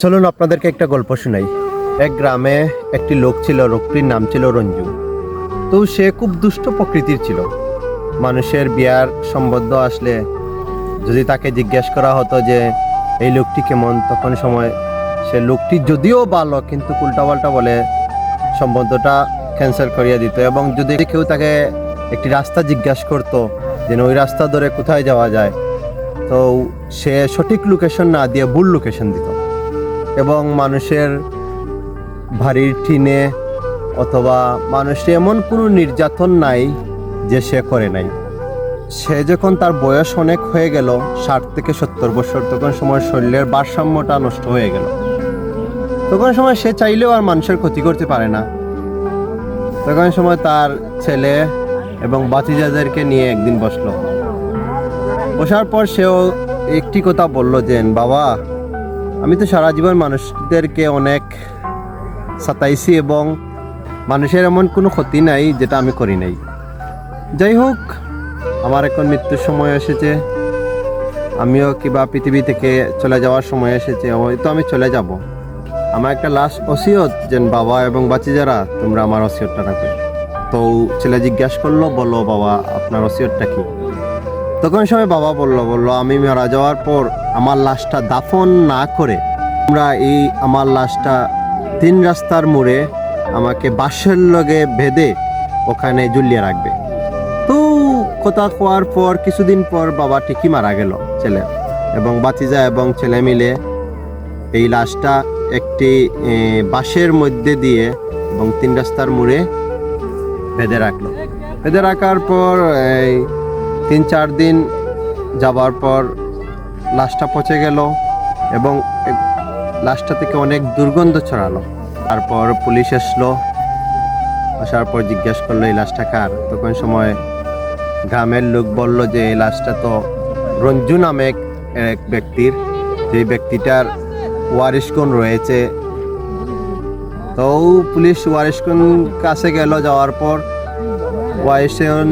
চলুন আপনাদেরকে একটা গল্প শোনাই। এক গ্রামে একটি লোক ছিল, লোকটির নাম ছিল রঞ্জু। তো সে খুব দুষ্ট প্রকৃতির ছিল। মানুষের বিয়ার সম্বন্ধ আসলে যদি তাকে জিজ্ঞেস করা হতো যে এই লোকটি কেমন, তখন সময় সে লোকটি যদিও ভালো কিন্তু উল্টাপাল্টা বলে সম্বন্ধটা ক্যান্সেল করিয়ে দিত। এবং যদি কেউ তাকে একটি রাস্তা জিজ্ঞাসা করতো যে ওই রাস্তা ধরে কোথায় যাওয়া যায়, তো সে সঠিক লোকেশন না দিয়ে ভুল লোকেশন দিত। এবং মানুষের বাড়ির টিনে অথবা মানুষের এমন কোনো নির্যাতন নাই যে সে করে নাই। সে যখন তার বয়স অনেক হয়ে গেল, 60 থেকে 70 বছর, তখন সময় শরীরের ভারসাম্যটা নষ্ট হয়ে গেল। তখন সময় সে চাইলেও আর মানুষের ক্ষতি করতে পারে না। তখন সময় তার ছেলে এবং ভাতিজাদেরকে নিয়ে একদিন বসলো। বসার পর সেও একটি কথা বলল যে বাবা, আমি তো সারা জীবন মানুষদেরকে অনেক সাতাইছি এবং মানুষের এমন কোনো ক্ষতি নাই যেটা আমি করি নাই। যাই হোক, আমার এখন মৃত্যুর সময় এসেছে, আমিও কিবা পৃথিবী থেকে চলে যাওয়ার সময় এসেছে, হয়তো আমি চলে যাব। আমার একটা লাস্ট ওসিয়ত যেন বাবা এবং বাচ্চারা তোমরা আমার ওসিয়তটা রাখবে। তো ছেলে জিজ্ঞাসা করলো, বলো বাবা আপনার ওসিয়তটা কি? তখন সময় বাবা বলল আমি মারা যাওয়ার পর আমার লাশটা দাফন না করে তোমরা এই আমার লাশটা 3 রাস্তার মোড়ে আমাকে বাঁশের লগে বেঁধে ওখানে ঝুলিয়ে রাখবে। তো কথা কোয়ার পর কিছুদিন পর বাবা ঠিকই মারা গেল। ছেলে এবং বাতিজা এবং ছেলে মিলে এই লাশটা একটি বাঁশের মধ্যে দিয়ে এবং 3 রাস্তার মোড়ে বেঁধে রাখলো। বেঁধে রাখার পর 3-4 দিন যাবার পর লাশটা পচে গেল এবং লাশটা থেকে অনেক দুর্গন্ধ ছড়ালো। তারপর পুলিশ আসলো, আসার পর জিজ্ঞাসা করলো এই লাশটা কার। তখন সময় গ্রামের লোক বলল যে এই লাশটা তো রঞ্জু নামে এক ব্যক্তির, যে ব্যক্তিটার ওয়ারিশগুণ রয়েছে। তো পুলিশ ওয়ারিশগুণ কাছে গেল, যাওয়ার পর ওয়ারিশগুণ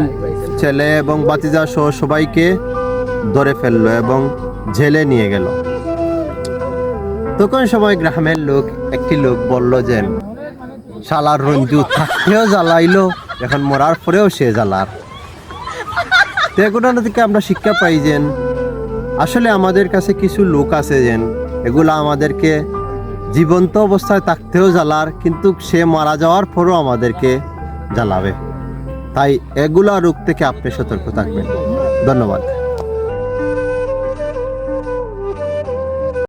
ছেলে এবং বাতিজা সহ সবাইকে ধরে ফেললো এবং জেলে নিয়ে গেল। তখন সময় গ্রামের লোক একটি লোক বলল যে শালার রঞ্জু থাকতেও জ্বালাইলো, এখন মরার পরেও সে জ্বালার। এগুলো থেকে আমরা শিক্ষা পাই যে আসলে আমাদের কাছে কিছু লোক আছে যেন এগুলা আমাদেরকে জীবন্ত অবস্থায় থাকতেও জ্বালার, কিন্তু সে মারা যাওয়ার পরও আমাদেরকে জ্বালাবে। তাই এগুলা রোগ থেকে আপনি সতর্ক থাকবেন। ধন্যবাদ।